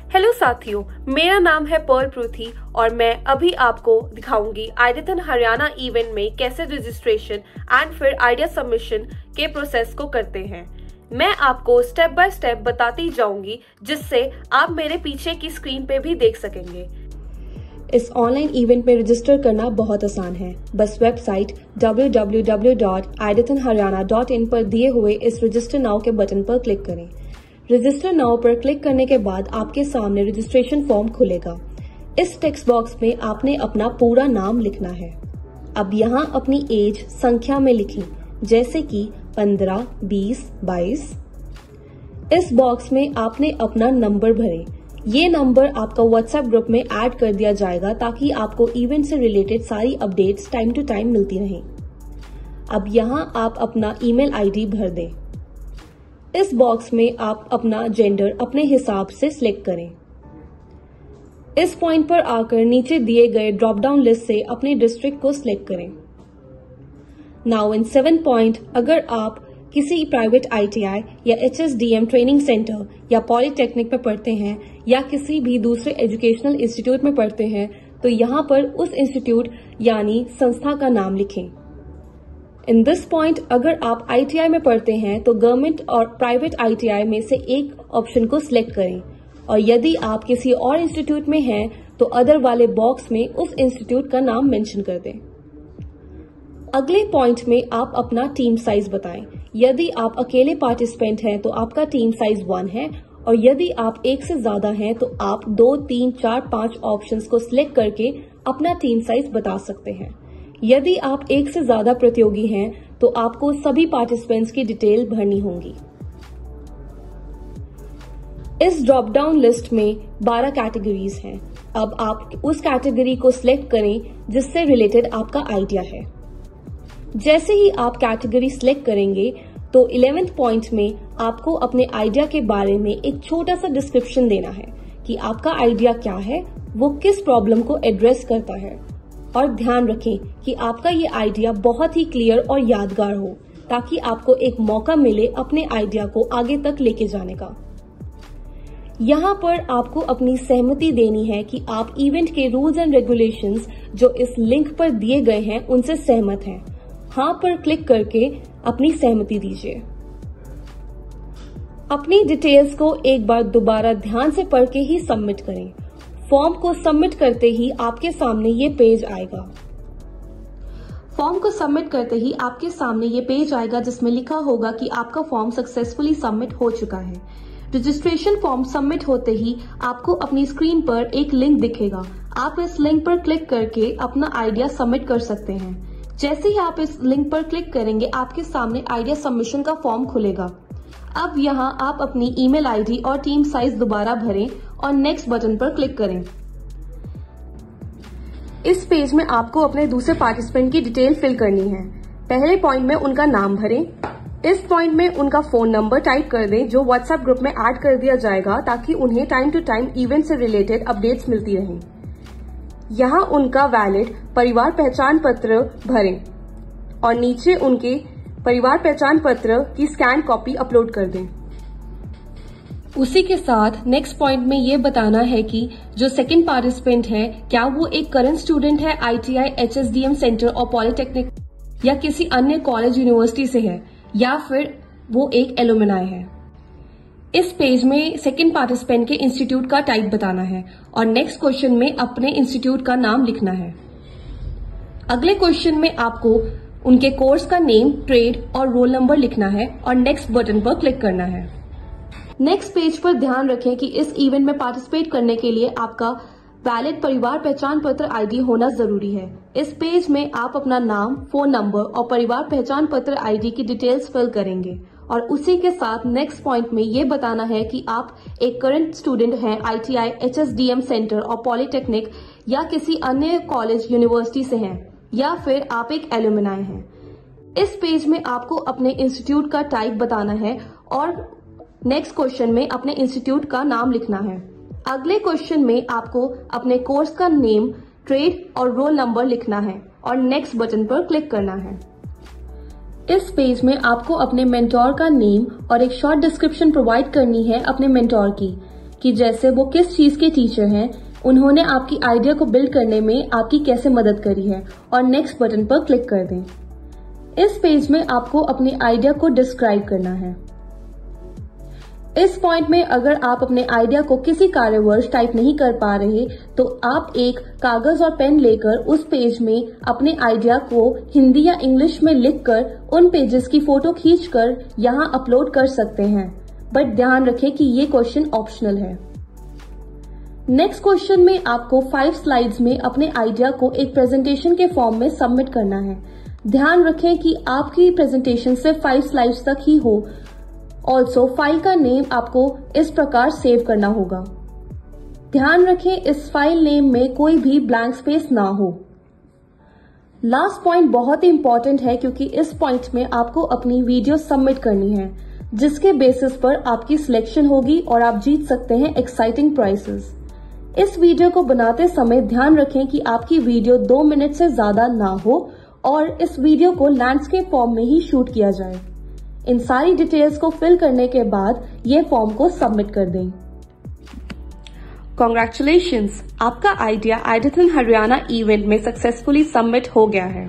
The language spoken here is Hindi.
हेलो साथियों, मेरा नाम है पर्ल पृथ्वी और मैं अभी आपको दिखाऊंगी आइडियथन हरियाणा इवेंट में कैसे रजिस्ट्रेशन एंड फिर आइडिया सबमिशन के प्रोसेस को करते हैं। मैं आपको स्टेप बाय स्टेप बताती जाऊंगी जिससे आप मेरे पीछे की स्क्रीन पे भी देख सकेंगे। इस ऑनलाइन इवेंट में रजिस्टर करना बहुत आसान है। बस वेबसाइट www.idithanharyana.in पर दिए हुए इस रजिस्टर नाउ के बटन पर क्लिक करें। रजिस्टर नाउ पर क्लिक करने के बाद आपके सामने रजिस्ट्रेशन फॉर्म खुलेगा। इस टेक्स्ट बॉक्स में आपने अपना पूरा नाम लिखना है। अब यहाँ अपनी एज संख्या में लिखें, जैसे कि 15, 20, 22। इस बॉक्स में आपने अपना नंबर भरें। ये नंबर आपका व्हाट्सएप ग्रुप में ऐड कर दिया जाएगा ताकि आपको इवेंट से रिलेटेड सारी अपडेट्स टाइम टू टाइम मिलती रहें। अब यहाँ आप अपना ईमेल आईडी भर दें। इस बॉक्स में आप अपना जेंडर अपने हिसाब से सिलेक्ट करें। इस पॉइंट पर आकर नीचे दिए गए ड्रॉप डाउन लिस्ट से अपने डिस्ट्रिक्ट को सिलेक्ट करें। नाउ इन 7 पॉइंट, अगर आप किसी प्राइवेट ITI या HSDM ट्रेनिंग सेंटर या पॉलिटेक्निक में पढ़ते हैं या किसी भी दूसरे एजुकेशनल इंस्टीट्यूट में पढ़ते हैं तो यहाँ पर उस इंस्टीट्यूट यानी संस्था का नाम लिखें। इन दिस पॉइंट, अगर आप ITI में पढ़ते हैं तो गवर्नमेंट और प्राइवेट ITI में से एक ऑप्शन को सिलेक्ट करें और यदि आप किसी और इंस्टीट्यूट में हैं तो अदर वाले बॉक्स में उस इंस्टीट्यूट का नाम मेंशन कर दें। अगले पॉइंट में आप अपना टीम साइज बताएं। यदि आप अकेले पार्टिसिपेंट हैं तो आपका टीम साइज 1 है और यदि आप एक से ज्यादा हैं तो आप 2, 3, 4, 5 ऑप्शंस को सिलेक्ट करके अपना टीम साइज बता सकते हैं। यदि आप एक से ज्यादा प्रतियोगी हैं तो आपको सभी पार्टिसिपेंट्स की डिटेल भरनी होंगी। इस ड्रॉप डाउन लिस्ट में 12 कैटेगरीज हैं। अब आप उस कैटेगरी को सिलेक्ट करें जिससे रिलेटेड आपका आइडिया है। जैसे ही आप कैटेगरी सिलेक्ट करेंगे तो 11th पॉइंट में आपको अपने आइडिया के बारे में एक छोटा सा डिस्क्रिप्शन देना है कि आपका आइडिया क्या है, वो किस प्रॉब्लम को एड्रेस करता है। और ध्यान रखें कि आपका ये आइडिया बहुत ही क्लियर और यादगार हो ताकि आपको एक मौका मिले अपने आइडिया को आगे तक लेके जाने का। यहाँ पर आपको अपनी सहमति देनी है कि आप इवेंट के रूल्स एंड रेगुलेशंस जो इस लिंक पर दिए गए हैं उनसे सहमत हैं। हाँ पर क्लिक करके अपनी सहमति दीजिए। अपनी डिटेल्स को एक बार दोबारा ध्यान से पढ़ के ही सबमिट करें। फॉर्म को सबमिट करते ही आपके सामने ये पेज आएगा। फॉर्म को सबमिट करते ही आपके सामने ये पेज आएगा जिसमें लिखा होगा कि आपका फॉर्म सक्सेसफुली सबमिट हो चुका है। रजिस्ट्रेशन फॉर्म सबमिट होते ही आपको अपनी स्क्रीन पर एक लिंक दिखेगा। आप इस लिंक पर क्लिक करके अपना आइडिया सबमिट कर सकते हैं। जैसे ही आप इस लिंक पर क्लिक करेंगे आपके सामने आइडिया सबमिशन का फॉर्म खुलेगा। अब यहाँ आप अपनी ईमेल आईडी और टीम साइज दोबारा भरें और नेक्स्ट बटन पर क्लिक करें। इस पेज में आपको अपने दूसरे पार्टिसिपेंट की डिटेल फिल करनी है। पहले पॉइंट में उनका नाम भरें। इस पॉइंट में उनका फोन नंबर टाइप कर दें जो व्हाट्सएप ग्रुप में ऐड कर दिया जाएगा ताकि उन्हें टाइम टू टाइम इवेंट से रिलेटेड अपडेट्स मिलती रहें। यहाँ उनका वैलिड परिवार पहचान पत्र भरें और नीचे उनके परिवार पहचान पत्र की स्कैन कॉपी अपलोड कर दें। उसी के साथ नेक्स्ट पॉइंट में ये बताना है कि जो सेकंड पार्टिसिपेंट है क्या वो एक करंट स्टूडेंट है ITI, HSDM सेंटर और पॉलिटेक्निक या किसी अन्य कॉलेज यूनिवर्सिटी से है या फिर वो एक एलुमनाई है। इस पेज में सेकंड पार्टिसिपेंट के इंस्टीट्यूट का टाइप बताना है और नेक्स्ट क्वेश्चन में अपने इंस्टीट्यूट का नाम लिखना है। अगले क्वेश्चन में आपको उनके कोर्स का नेम, ट्रेड और रोल नंबर लिखना है और नेक्स्ट बटन पर क्लिक करना है। नेक्स्ट पेज पर ध्यान रखें कि इस इवेंट में पार्टिसिपेट करने के लिए आपका वैलिड परिवार पहचान पत्र ID होना जरूरी है। इस पेज में आप अपना नाम, फोन नंबर और परिवार पहचान पत्र ID की डिटेल्स फिल करेंगे और उसी के साथ नेक्स्ट पॉइंट में ये बताना है कि आप एक करंट स्टूडेंट हैं ITI, HSDM सेंटर और पॉलिटेक्निक या किसी अन्य कॉलेज यूनिवर्सिटी से हैं या फिर आप एक एलुमनाई हैं। इस पेज में आपको अपने इंस्टीट्यूट का टाइप बताना है और नेक्स्ट क्वेश्चन में अपने इंस्टीट्यूट का नाम लिखना है। अगले क्वेश्चन में आपको अपने कोर्स का नेम, ट्रेड और रोल नंबर लिखना है और नेक्स्ट बटन पर क्लिक करना है। इस पेज में आपको अपने मेंटोर का नेम और एक शॉर्ट डिस्क्रिप्शन प्रोवाइड करनी है अपने मेंटोर की। कि जैसे वो किस चीज के टीचर हैं, उन्होंने आपकी आइडिया को बिल्ड करने में आपकी कैसे मदद करी है, और नेक्स्ट बटन पर क्लिक कर दें। इस पेज में आपको अपने आइडिया को डिस्क्राइब करना है। इस पॉइंट में अगर आप अपने आइडिया को किसी कारणवश टाइप नहीं कर पा रहे तो आप एक कागज और पेन लेकर उस पेज में अपने आइडिया को हिंदी या इंग्लिश में लिखकर उन पेजेस की फोटो खींचकर यहां अपलोड कर सकते हैं, बट ध्यान रखें कि ये क्वेश्चन ऑप्शनल है। नेक्स्ट क्वेश्चन में आपको 5 स्लाइड्स में अपने आइडिया को एक प्रेजेंटेशन के फॉर्म में सबमिट करना है। ध्यान रखें कि आपकी प्रेजेंटेशन सिर्फ 5 स्लाइड्स तक ही हो। ऑल्सो फाइल का नेम आपको इस प्रकार सेव करना होगा। ध्यान रखें इस फाइल नेम में कोई भी ब्लैंक स्पेस ना हो। लास्ट पॉइंट बहुत ही इंपॉर्टेंट है क्योंकि इस पॉइंट में आपको अपनी वीडियो सबमिट करनी है, जिसके बेसिस पर आपकी सिलेक्शन होगी और आप जीत सकते हैं एक्साइटिंग प्राइजेस। इस वीडियो को बनाते समय ध्यान रखें कि आपकी वीडियो 2 मिनट से ज्यादा ना हो और इस वीडियो को लैंडस्केप फॉर्म में ही शूट किया जाए। इन सारी डिटेल्स को फिल करने के बाद ये फॉर्म को सबमिट कर दें। कॉन्ग्रेचुलेशंस, आपका आइडिया आइडियथन हरियाणा इवेंट में सक्सेसफुली सबमिट हो गया है।